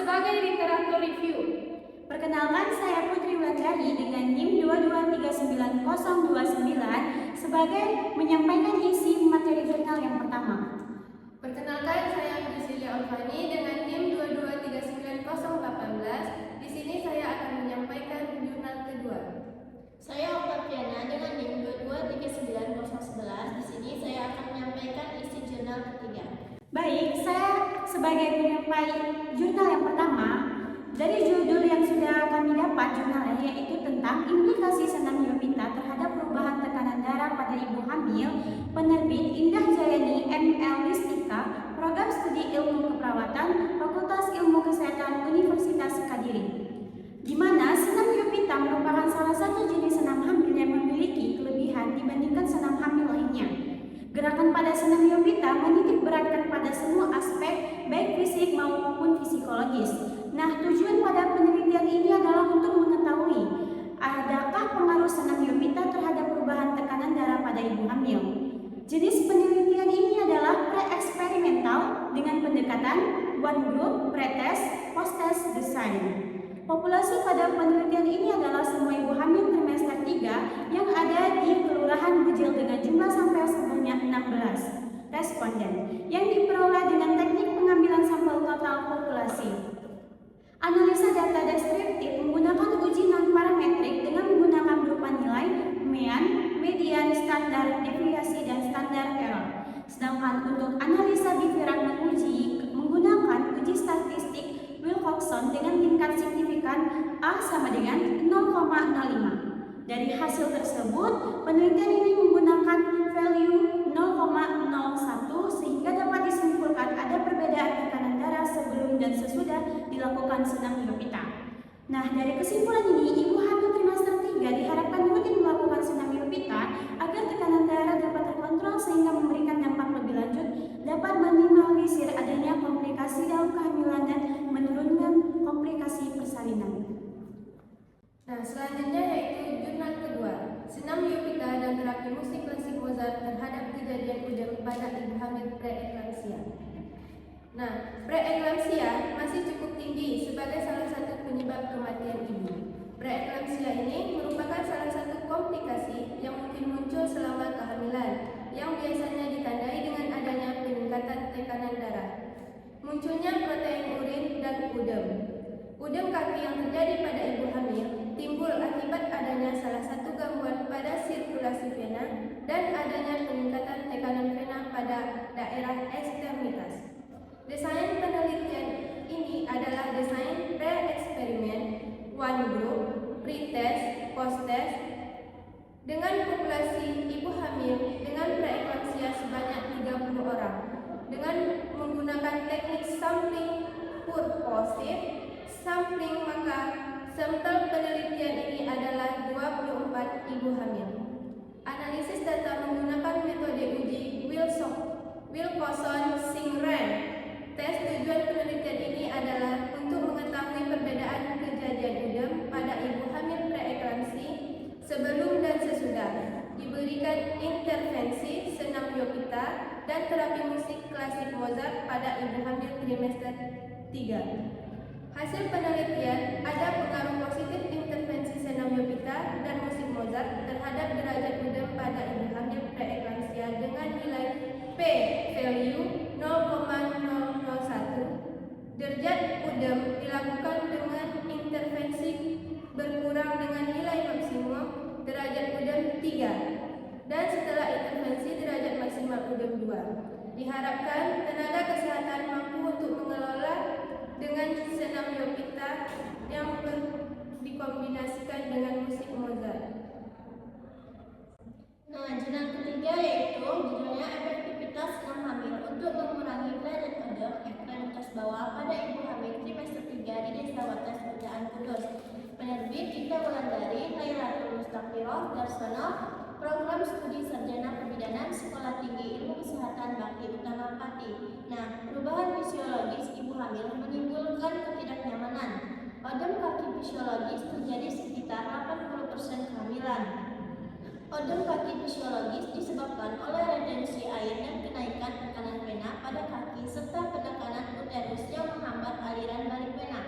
sebagai literatur review. Perkenalkan, saya Putri Wulandari dengan NIM 2239029 sebagai menyampaikan isi materi jurnal yang pertama. Perkenalkan, saya Priscilia Olvani dengan NIM 2239018. Di sini saya akan menyampaikan jurnal kedua. Saya Octaviana dengan NIM 2239011. Di sini saya akan menyampaikan isi jurnal ketiga. Baik, saya sebagai penyampai jurnal yang pertama, dari judul yang sudah kami dapat jurnalnya yaitu tentang implikasi senam Yovita terhadap perubahan tekanan darah pada ibu hamil, penerbit Indah Jayani ML Listika, Program Studi Ilmu Keperawatan, Fakultas Ilmu Kesehatan Universitas Kediri, di mana senam Yovita merupakan salah satu jenis senam hamil yang memiliki kelebihan dibandingkan senam hamil lainnya. Gerakan pada senam Yovita menitik beratkan pada semua aspek baik fisik maupun psikologis. Nah, tujuan pada penelitian ini adalah untuk mengetahui adakah pengaruh senam Yovita terhadap perubahan tekanan darah pada ibu hamil. Jenis penelitian ini adalah pre-eksperimental dengan pendekatan one group, pre-test, post-test design. Populasi pada penelitian ini adalah semua ibu hamil trimester 3 yang ada di Kelurahan Bujil dengan jumlah sampel sebanyak 16 responden yang diperoleh dengan teknik pengambilan sampel total populasi. Analisa data deskriptif menggunakan uji non-parametrik dengan menggunakan berupa nilai mean, median, standar deviasi, dan standar error. Sedangkan untuk analisa Dirac menguji menggunakan uji statistik Wilcoxon dengan tingkat signifikan A sama dengan 0,05. Dari hasil tersebut, penelitian ini menggunakan value 0,01 sehingga dapat disimpulkan ada perbedaan tekanan darah sebelum dan sesudah dilakukan senam Yovita. Nah, dari kesimpulan ini, ibu hamil trimester 3 diharapkan rutin melakukan senam Yovita agar tekanan darah dapat terkontrol sehingga memberikan dampak lebih lanjut, dapat meminimalisir adanya komplikasi dalam kehamilan dan menurunkan komplikasi persalinan. Nah, selanjutnya yaitu jurnal kedua, senam Yovita dan terapi musik klasik Mozart terhadap kejadian udem pada ibu hamil preeklamsia. Nah, preeklamsia masih cukup tinggi sebagai salah satu penyebab kematian ibu. Preeklamsia ini merupakan salah satu komplikasi yang mungkin muncul selama kehamilan, yang biasanya ditandai dengan adanya peningkatan tekanan darah, munculnya protein urin dan udem. Udem kaki yang terjadi pada ibu hamil timbul akibat adanya salah satu gangguan pada sirkulasi vena dan adanya peningkatan tekanan vena pada daerah ekstremitas. Desain penelitian ini adalah desain pre-eksperimen, one group, pre-test, post-test dengan populasi ibu hamil dengan preeklamsia sebanyak 30 orang dengan menggunakan teknik sampling purposive sampling, maka sampel penelitian ini adalah 24 ibu hamil. Analisis data menggunakan metode uji Wilcoxon-Singren. Tes tujuan penelitian ini adalah untuk mengetahui perbedaan kejadian udem pada ibu hamil preeklamsi sebelum dan sesudah diberikan intervensi senam Yovita dan terapi musik klasik Mozart pada ibu hamil trimester 3. Hasil penelitian, ada pengaruh positif intervensi senam Yovita dan musik Mozart terhadap derajat udem pada ibu hamil preeklamsia dengan nilai P value 0,001. Derajat udem dilakukan dengan intervensi berkurang dengan nilai maksimum derajat udem 3 dan setelah intervensi derajat maksimal udem 2. Diharapkan tenaga kesehatan mampu untuk mengelola dengan senam Yovita yang dikombinasikan dengan musik Mozart. Nah, jurnal ketiga yaitu judulnya efektivitas senam hamil untuk mengurangi derajat udem ekstremitas bawah pada ibu hamil trimester 3 di Desa Wates, Kerajaan Kudus. Penerbit Indah Wulandari, Laylatul Mustaqfiroh, Darsono, Program Studi Sarjana Perbidanan Sekolah Tinggi Ilmu Kesehatan Bakti Utama Pati. Nah, perubahan fisiologis ibu hamil menimbulkan ketidaknyamanan. Odem kaki fisiologis terjadi sekitar 80% kehamilan. Odem kaki fisiologis disebabkan oleh retensi air dan kenaikan tekanan vena pada kaki serta penekanan uterus yang menghambat aliran balik vena.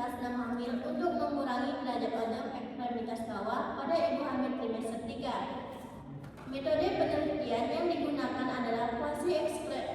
aktivitas senam hamil untuk mengurangi derajat odem ekstremitas bawah pada ibu hamil trimester 3. Metode penelitian yang digunakan adalah kuasi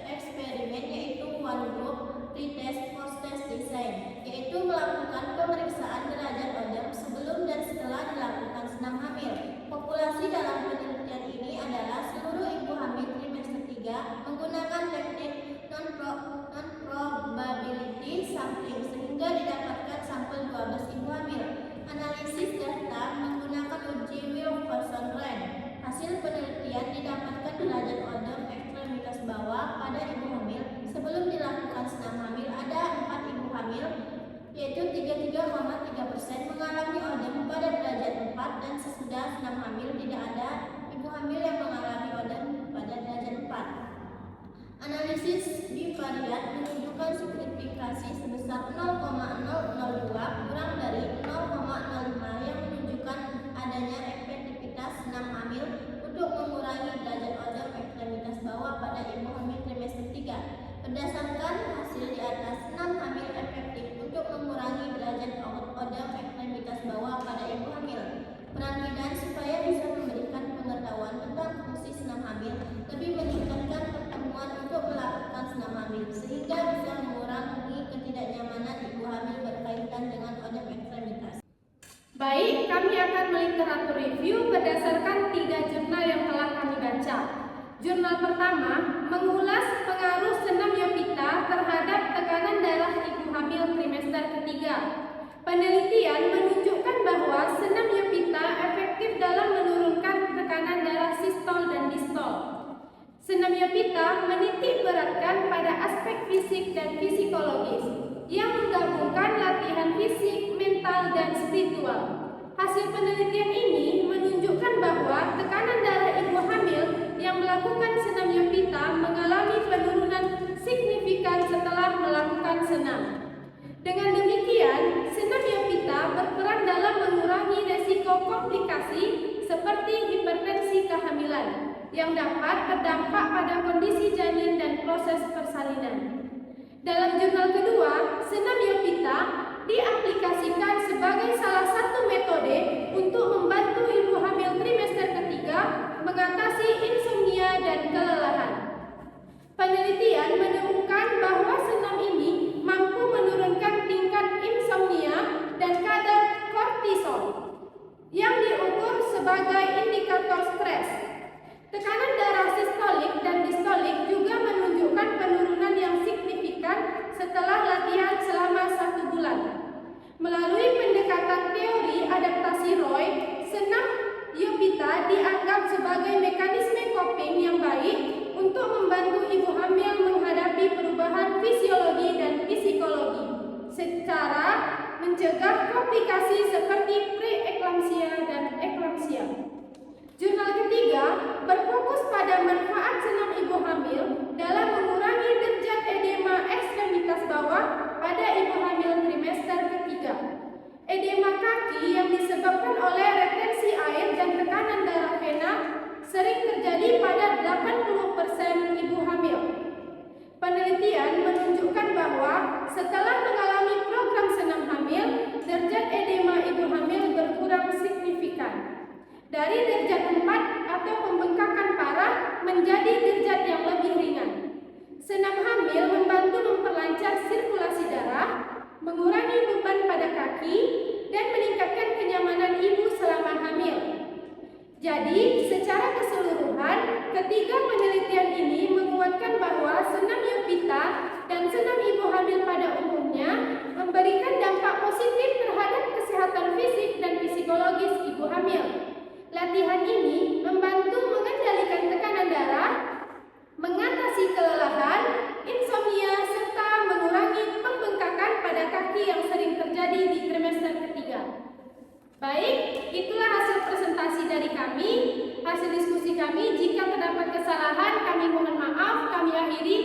eksperimen, yaitu one group pretest post-test design, yaitu melakukan pemeriksaan derajat odem sebelum dan setelah dilakukan senam hamil. Populasi dalam penelitian ini adalah seluruh ibu hamil trimester 3 menggunakan teknik non-probability sampling sehingga didapatkan sampel 12 ibu hamil. Analisis data menggunakan uji Wilson-Rand. Hasil penelitian didapatkan derajat odem ekstremitas bawah pada ibu hamil sebelum dilakukan senam hamil ada 4 ibu hamil, yaitu 33,3% mengalami odem pada derajat 4, dan sesudah senam hamil tidak ada ibu hamil yang mengalami odem pada derajat 4. Analisis bivariat menunjukkan signifikasi sebesar 0,002 kurang dari 0,05 yang menunjukkan adanya efektivitas senam hamil untuk mengurangi derajat odem ekstremitas bawah pada ibu hamil trimester 3. Berdasarkan hasil di atas, senam hamil efektif untuk mengurangi derajat odem ekstremitas bawah pada ibu hamil. Peran bidan supaya bisa memberikan pengetahuan tentang fungsi senam hamil lebih meningkatkan pertemuan untuk melakukan senam hamil sehingga bisa mengurangi ketidaknyamanan ibu hamil berkaitan dengan odem ekstremitas. Baik, kami akan meliteratur review berdasarkan 3 jurnal yang telah kami baca. Jurnal pertama mengulas pengaruh senam Yopita terhadap tekanan darah ibu hamil trimester ketiga. Penelitian menunjukkan bahwa senam Yopita efektif dalam menurunkan tekanan darah sistol dan distol. Senam Yopita menitik beratkan pada aspek fisik dan psikologis yang menggabungkan latihan fisik, mental, dan spiritual. Hasil penelitian ini menunjukkan bahwa tekanan darah ibu hamil yang melakukan senam Yopita mengalami penurunan signifikan setelah melakukan senam. Dengan demikian, senam Yopita berperan dalam mengurangi resiko komplikasi seperti hipertensi kehamilan yang dapat berdampak pada kondisi janin dan proses persalinan. Dalam jurnal kedua, senam Yopita diaplikasikan sebagai salah satu metode untuk membantu ibu hamil trimester ketiga mengatasi insomnia dan kelelahan. Penelitian menemukan bahwa senam ini mampu menurunkan tingkat insomnia dan kadar kortisol yang diukur sebagai indikator stres. Tekanan darah sistolik dan distolik juga menunjukkan penurunan yang signifikan setelah latihan selama 1 bulan. Melalui pendekatan teori adaptasi Roy, senam Yopita dianggap sebagai mekanisme coping yang baik untuk membantu ibu hamil menghadapi perubahan fisiologi dan psikologi secara mencegah komplikasi seperti preeklamsia dan eklamsia. Jurnal ketiga berfokus pada manfaat senam ibu hamil dalam mengurangi derajat edema ekstremitas bawah pada ibu hamil trimester ketiga. Edema kaki yang disebabkan oleh retensi air dan tekanan darah vena sering terjadi pada 80% ibu hamil. Penelitian menunjukkan bahwa setelah mengalami program senam hamil, derajat edema ibu hamil berkurang signifikan. Dari derajat 4 atau pembengkakan parah menjadi derajat yang lebih ringan. Senam hamil membantu memperlancar sirkulasi darah, mengurangi beban pada kaki, dan meningkatkan kenyamanan ibu selama hamil. Jadi, secara keseluruhan, ketiga penelitian ini menguatkan bahwa senam Yopita dan senam ibu hamil pada umumnya memberikan dampak positif terhadap kesehatan fisik dan psikologis ibu hamil. Latihan ini membantu mengendalikan tekanan darah, mengatasi kelelahan, insomnia, serta mengurangi pembengkakan pada kaki yang sering terjadi di trimester ketiga. Baik, itulah hasil presentasi dari kami, hasil diskusi kami. Jika terdapat kesalahan, kami mohon maaf, kami akhiri.